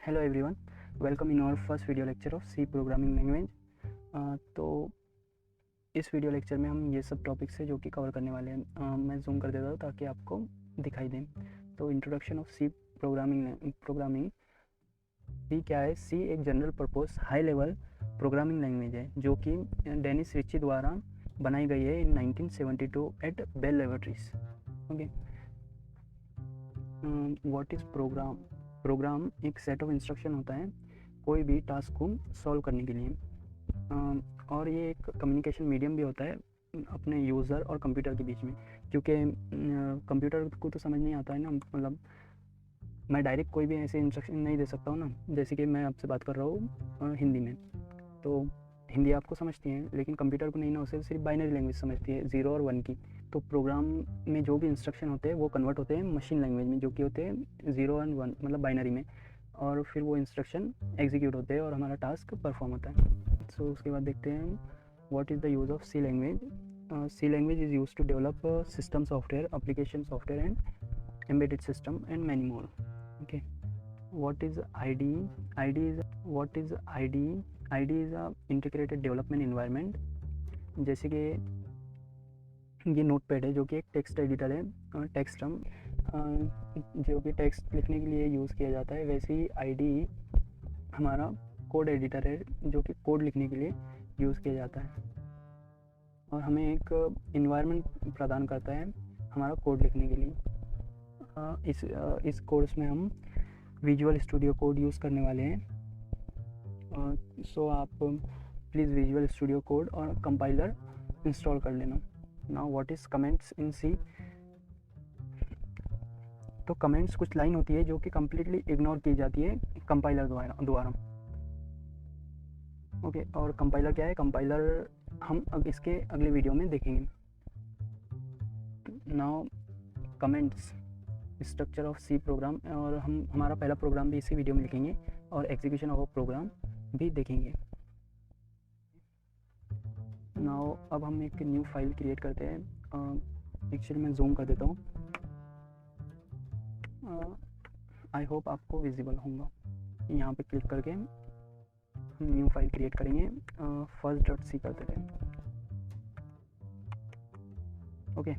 Hello everyone, welcome in our first video lecture of C programming language. तो इस video lecture में हम ये सब टॉपिक्स है जो कि कवर करने वाले हैं। मैं जूम कर देता हूँ ताकि आपको दिखाई दें। तो introduction of C programming C क्या है? सी एक general purpose high level programming language है जो कि डेनिस रिची द्वारा बनाई गई है in 1972 at Bell Laboratories. Okay, what is program? Program एक सेट ऑफ इंस्ट्रक्शन होता है कोई भी टास्क को सॉल्व करने के लिए, और ये एक कम्युनिकेशन मीडियम भी होता है अपने यूज़र और कंप्यूटर के बीच में, क्योंकि कंप्यूटर को तो समझ नहीं आता है ना। मतलब मैं डायरेक्ट कोई भी ऐसे इंस्ट्रक्शन नहीं दे सकता हूँ ना, जैसे कि मैं आपसे बात कर रहा हूँ हिंदी में, तो हिंदी आपको समझती है लेकिन कंप्यूटर को नहीं ना, उसे सिर्फ बाइनरी लैंग्वेज समझती है, 0 और 1 की। तो प्रोग्राम में जो भी इंस्ट्रक्शन होते हैं वो कन्वर्ट होते हैं मशीन लैंग्वेज में, जो कि होते हैं 0 और 1 मतलब बाइनरी में, और फिर वो इंस्ट्रक्शन एग्जीक्यूट होते हैं और हमारा टास्क परफॉर्म होता है। सो उसके बाद देखते हैं what is the use of C language. C language is use to develop system software, application software and embedded system and many more. Okay, what is IDE? IDE is what is IDE? IDE is a integrated development environment। जैसे कि ये notepad है जो कि एक text editor है, text हम जो कि टेक्स्ट लिखने के लिए यूज़ किया जाता है, वैसे ही IDE हमारा कोड एडिटर है जो कि कोड लिखने के लिए यूज़ किया जाता है और हमें एक इन्वायरमेंट प्रदान करता है हमारा कोड लिखने के लिए। इस कोर्स में हम विजुअल स्टूडियो कोड यूज़ करने वाले हैं। सो आप प्लीज़ विजुअल स्टूडियो कोड और कंपाइलर इंस्टॉल कर लेना। Now what is comments in C? तो कमेंट्स कुछ लाइन होती है जो कि कम्प्लीटली इग्नोर की जाती है कंपाइलर द्वारा। ओके, और कंपाइलर क्या है? कंपाइलर हम अब इसके अगले वीडियो में देखेंगे। Now comments structure of C program, और हम हमारा पहला प्रोग्राम भी इसी वीडियो में लिखेंगे और एग्जीक्यूशन ऑफ प्रोग्राम भी देखेंगे। नाउ अब हम एक न्यू फाइल क्रिएट करते हैं। एक्चुअली मैं जूम कर देता हूँ, आई होप आपको विजिबल होगा। यहाँ पे क्लिक करके हम न्यू फाइल क्रिएट करेंगे, first.c कर देते हैं। ओके,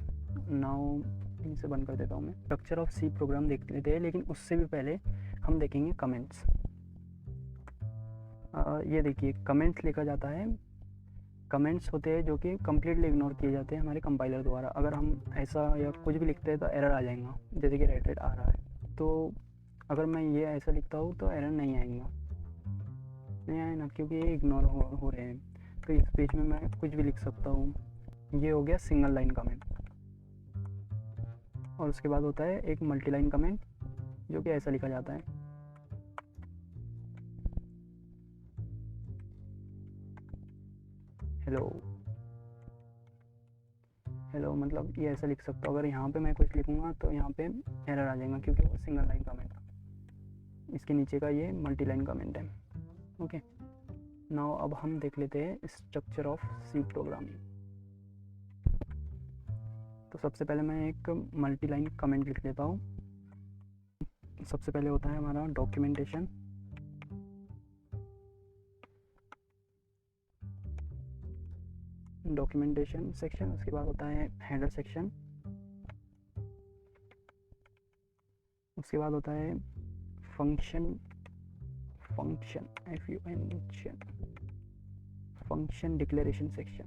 नाउ इसे बंद कर देता हूँ मैं। स्ट्रक्चर ऑफ सी प्रोग्राम देख लेते हैं, लेकिन उससे भी पहले हम देखेंगे कमेंट्स। ये देखिए, कमेंट्स लिखा जाता है, कमेंट्स होते हैं जो कि कम्प्लीटली इग्नोर किए जाते हैं हमारे कंपाइलर द्वारा। अगर हम ऐसा या कुछ भी लिखते हैं तो एरर आ जाएगा, जैसे कि रेटेड आ रहा है। तो अगर मैं ये ऐसा लिखता हूँ तो एरर नहीं आएगा, नहीं आए ना, क्योंकि ये इग्नोर हो रहे हैं। तो इस पेज में मैं कुछ भी लिख सकता हूँ। ये हो गया सिंगल लाइन कमेंट। और उसके बाद होता है एक मल्टी लाइन कमेंट जो कि ऐसा लिखा जाता है, हेलो। हेलो मतलब ये ऐसा लिख सकता हूँ। अगर यहाँ पे मैं कुछ लिखूँगा तो यहाँ पे एरर आ जाएगा, क्योंकि वो सिंगल लाइन कमेंट है। इसके नीचे का ये मल्टी लाइन कमेंट है। ओके, नाउ अब हम देख लेते हैं स्ट्रक्चर ऑफ सी प्रोग्रामिंग। तो सबसे पहले मैं एक मल्टी लाइन कमेंट लिख लेता हूँ। सबसे पहले होता है हमारा डॉक्यूमेंटेशन, सेक्शन। उसके बाद होता है हेडर सेक्शन। उसके बाद होता है function function declaration section.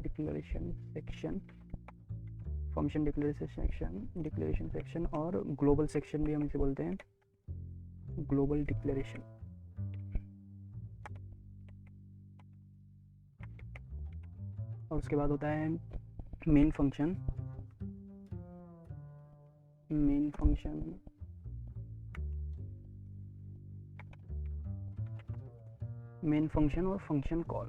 Declaration section, function declaration section, और ग्लोबल सेक्शन भी हम इसे बोलते हैं, ग्लोबल डिक्लेरेशन। और उसके बाद होता है मेन फंक्शन और फंक्शन कॉल।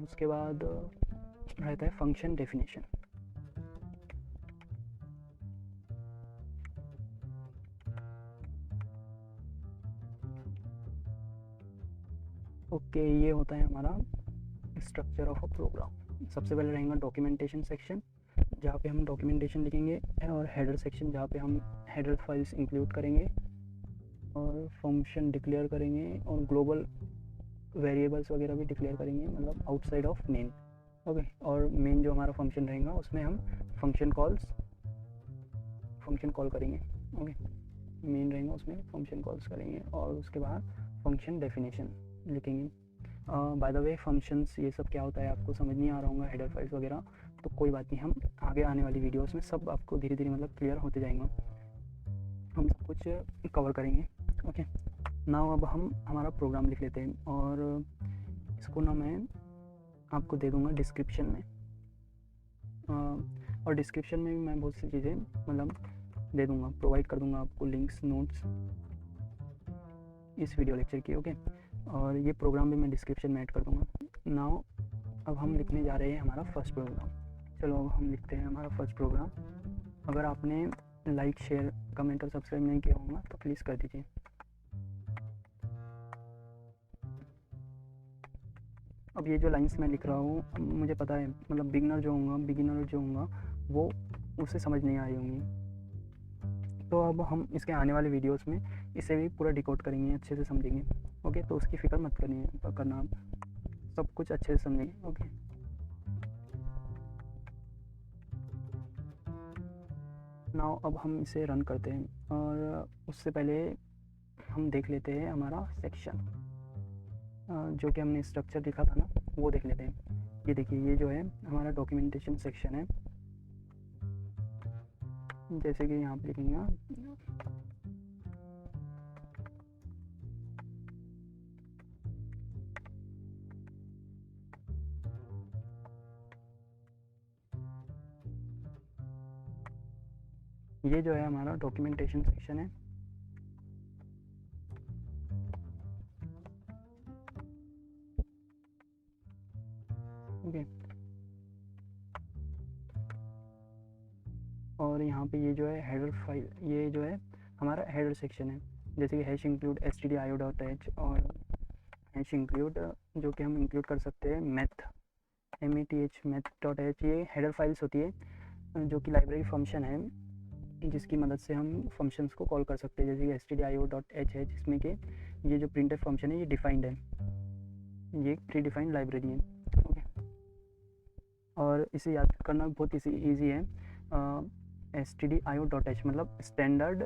उसके बाद रहता है फंक्शन डेफिनेशन। ओके, ये होता है हमारा स्ट्रक्चर ऑफ अ प्रोग्राम। सबसे पहले रहेगा डॉक्यूमेंटेशन सेक्शन, जहाँ पे हम डॉक्यूमेंटेशन लिखेंगे, और हेडर सेक्शन जहाँ पे हम हेडर फाइल्स इंक्लूड करेंगे और फंक्शन डिक्लेयर करेंगे और ग्लोबल वेरिएबल्स वगैरह भी डिक्लेयर करेंगे, मतलब आउटसाइड ऑफ मेन। ओके, और मेन जो हमारा फंक्शन रहेगा उसमें हम फंक्शन कॉल करेंगे। ओके, मेन रहेगा उसमें फंक्शन कॉल्स करेंगे और उसके बाद फंक्शन डेफिनेशन लिखेंगे। बाय द वे, फंक्शंस ये सब क्या होता है आपको समझ नहीं आ रहा होगा, हेडर फाइल्स वगैरह, तो कोई बात नहीं, हम आगे आने वाली वीडियोस में सब आपको धीरे धीरे मतलब क्लियर होते जाएंगे, हम सब कुछ कवर करेंगे। ओके, नाउ अब हम हमारा प्रोग्राम लिख लेते हैं और इसको ना मैं आपको दे दूँगा डिस्क्रिप्शन में, और डिस्क्रिप्शन में भी मैं बहुत सी चीज़ें मतलब दे दूँगा, प्रोवाइड कर दूँगा आपको लिंक्स, नोट्स इस वीडियो लेक्चर की। ओके, और ये प्रोग्राम भी मैं डिस्क्रिप्शन में ऐड कर दूँगा। नाउ अब हम लिखने जा रहे हैं हमारा फर्स्ट प्रोग्राम। चलो अब हम लिखते हैं हमारा फर्स्ट प्रोग्राम। अगर आपने लाइक, शेयर, कमेंट और सब्सक्राइब नहीं किया होगा तो प्लीज़ कर दीजिए। अब ये जो लाइंस मैं लिख रहा हूँ, मुझे पता है मतलब बिगिनर जो होगा वो उसे समझ नहीं आई होंगी, तो अब हम इसके आने वाले वीडियोस में इसे भी पूरा डिकोड करेंगे, अच्छे से समझेंगे। ओके, तो उसकी फ़िक्र मत करना, आप सब कुछ अच्छे से समझेंगे। ओके, नाउ अब हम इसे रन करते हैं, और उससे पहले हम देख लेते हैं हमारा सेक्शन, जो कि हमने स्ट्रक्चर लिखा था ना, वो देख लेते हैं। ये देखिए, ये जो है हमारा डॉक्यूमेंटेशन सेक्शन है, जैसे कि यहाँ पे लिखेंगे ये जो है हमारा डॉक्यूमेंटेशन सेक्शन है। ओके, और यहाँ पे ये जो है हेडर फाइल, ये जो है हमारा हेडर सेक्शन है, जैसे कि हैश इंक्लूड stdio.h और हैश इंक्लूड जो कि हम इंक्लूड कर सकते हैं math math.h। ये हेडर फाइल्स होती है जो कि लाइब्रेरी फंक्शन है, जिसकी मदद से हम फंक्शंस को कॉल कर सकते हैं, जैसे कि stdio.h है, जिसमें कि ये जो printf फंक्शन है ये डिफाइंड है, ये एक प्री डिफाइंड लाइब्रेरी है। ओके, और इसे याद करना बहुत ईजी है। stdio.h मतलब स्टैंडर्ड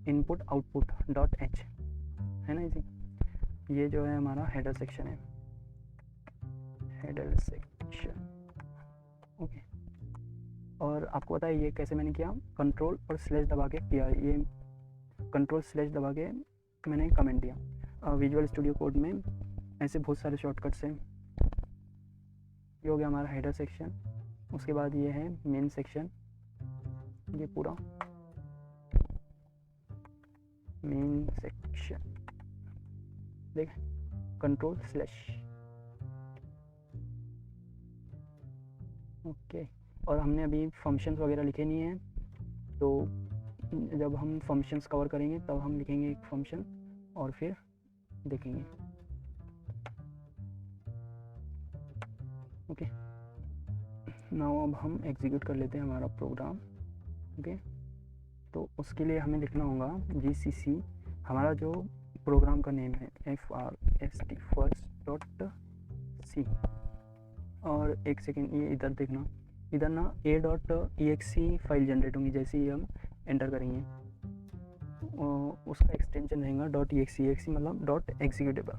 इनपुट आउटपुट .h है ना, इसी। ये जो है हमारा हेडर सेक्शन है, हेडर सेक्शन। ओके, और आपको पता है ये कैसे मैंने किया, कंट्रोल और स्लैश दबा के किया, ये कंट्रोल स्लैश दबा के मैंने कमेंट दिया। विजुअल स्टूडियो कोड में ऐसे बहुत सारे शॉर्टकट्स हैं। ये हो गया हमारा हेडर सेक्शन। उसके बाद ये है मेन सेक्शन, ये पूरा मेन सेक्शन देख, कंट्रोल स्लैश। ओके, और हमने अभी फंक्शंस वगैरह लिखे नहीं हैं, तो जब हम फंक्शंस कवर करेंगे तब हम लिखेंगे एक फंक्शन और फिर देखेंगे। ओके, नाउ अब हम एग्जीक्यूट कर लेते हैं हमारा प्रोग्राम। ओके, तो उसके लिए हमें लिखना होगा GCC, हमारा जो प्रोग्राम का नेम है FRST first.c। और एक सेकेंड, ये इधर देखना, इधर ना a.exe फाइल जनरेट होंगी, जैसे ही हम एंटर करेंगे उसका एक्सटेंशन रहेगा .exe मतलब डॉट एग्जीक्यूटेबल।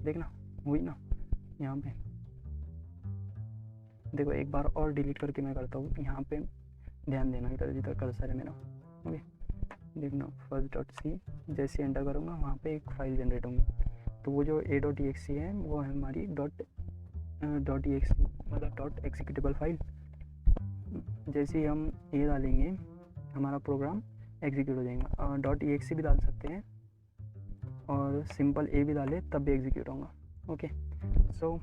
देखना हुई ना, यहाँ पे देखो, एक बार और डिलीट करके मैं करता हूँ, यहाँ पे ध्यान देना, इधर जिधर कर्सर है मेरा। ओके, देखना first.c, जैसे एंटर करूँगा वहाँ पे एक फ़ाइल जनरेट होंगी, तो वो जो a.exe है वो है हमारी .exe मतलब डॉट एग्जीक्यूटेबल फाइल। जैसे ही हम ये डालेंगे हमारा प्रोग्राम एग्जीक्यूट हो जाएगा। .exe भी डाल सकते हैं और सिंपल ए भी डाले तब भी एग्जीक्यूट होगा। ओके, सो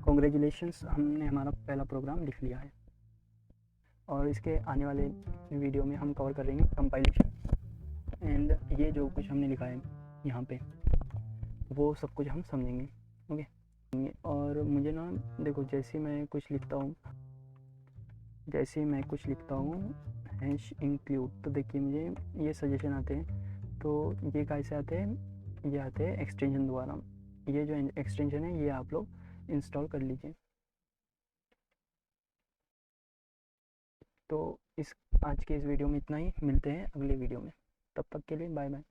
कॉन्ग्रेचुलेशंस, हमने हमारा पहला प्रोग्राम लिख लिया है, और इसके आने वाले वीडियो में हम कवर करेंगे कंपाइलेशन एंड ये जो कुछ हमने लिखा है यहाँ पे वो सब कुछ हम समझेंगे। ओके, और मुझे ना देखो जैसे मैं कुछ लिखता हूँ हैश इंक्लूड, तो देखिए मुझे ये सजेशन आते हैं। तो ये कैसे आते हैं, ये आते हैं एक्सटेंशन द्वारा। ये जो एक्सटेंशन है ये आप लोग इंस्टॉल कर लीजिए। तो आज के इस वीडियो में इतना ही, मिलते हैं अगले वीडियो में, तब तक के लिए बाय बाय।